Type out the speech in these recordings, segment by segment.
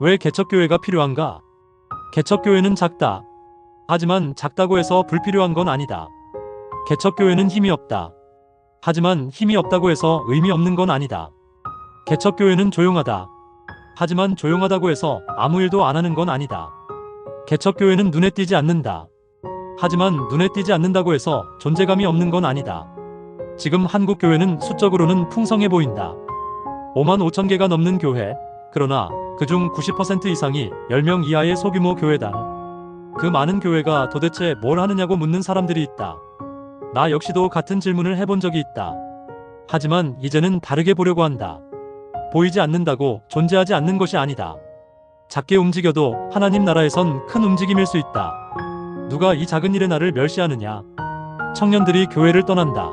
왜 개척교회가 필요한가? 개척교회는 작다. 하지만 작다고 해서 불필요한 건 아니다. 개척교회는 힘이 없다. 하지만 힘이 없다고 해서 의미 없는 건 아니다. 개척교회는 조용하다. 하지만 조용하다고 해서 아무 일도 안 하는 건 아니다. 개척교회는 눈에 띄지 않는다. 하지만 눈에 띄지 않는다고 해서 존재감이 없는 건 아니다. 지금 한국 교회는 수적으로는 풍성해 보인다. 5만 5천 개가 넘는 교회. 그러나 그중 90% 이상이 10명 이하의 소규모 교회다. 그 많은 교회가 도대체 뭘 하느냐고 묻는 사람들이 있다. 나 역시도 같은 질문을 해본 적이 있다. 하지만 이제는 다르게 보려고 한다. 보이지 않는다고 존재하지 않는 것이 아니다. 작게 움직여도 하나님 나라에선 큰 움직임일 수 있다. 누가 이 작은 일에 나를 멸시하느냐? 청년들이 교회를 떠난다.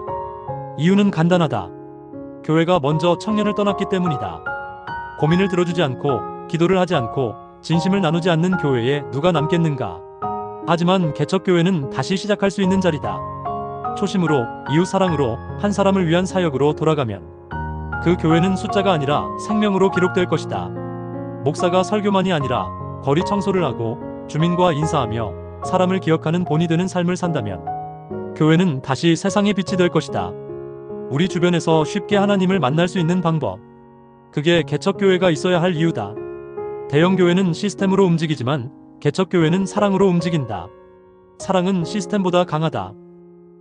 이유는 간단하다. 교회가 먼저 청년을 떠났기 때문이다. 고민을 들어주지 않고 기도를 하지 않고 진심을 나누지 않는 교회에 누가 남겠는가? 하지만 개척교회는 다시 시작할 수 있는 자리다. 초심으로, 이웃사랑으로, 한 사람을 위한 사역으로 돌아가면 그 교회는 숫자가 아니라 생명으로 기록될 것이다. 목사가 설교만이 아니라 거리 청소를 하고 주민과 인사하며 사람을 기억하는 본이 되는 삶을 산다면 교회는 다시 세상의 빛이 될 것이다. 우리 주변에서 쉽게 하나님을 만날 수 있는 방법. 그게 개척교회가 있어야 할 이유다. 대형교회는 시스템으로 움직이지만 개척교회는 사랑으로 움직인다. 사랑은 시스템보다 강하다.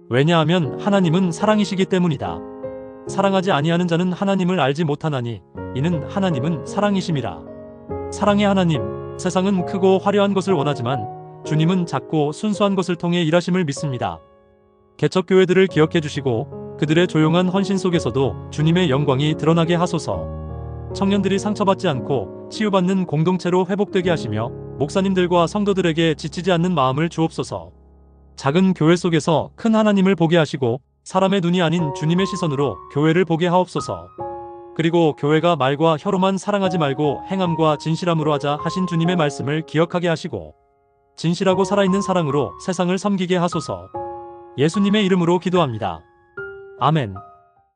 왜냐하면 하나님은 사랑이시기 때문이다. 사랑하지 아니하는 자는 하나님을 알지 못하나니 이는 하나님은 사랑이심이라. 사랑의 하나님, 세상은 크고 화려한 것을 원하지만 주님은 작고 순수한 것을 통해 일하심을 믿습니다. 개척교회들을 기억해 주시고 그들의 조용한 헌신 속에서도 주님의 영광이 드러나게 하소서. 청년들이 상처받지 않고 치유받는 공동체로 회복되게 하시며 목사님들과 성도들에게 지치지 않는 마음을 주옵소서. 작은 교회 속에서 큰 하나님을 보게 하시고 사람의 눈이 아닌 주님의 시선으로 교회를 보게 하옵소서. 그리고 교회가 말과 혀로만 사랑하지 말고 행함과 진실함으로 하자 하신 주님의 말씀을 기억하게 하시고 진실하고 살아있는 사랑으로 세상을 섬기게 하소서. 예수님의 이름으로 기도합니다. 아멘.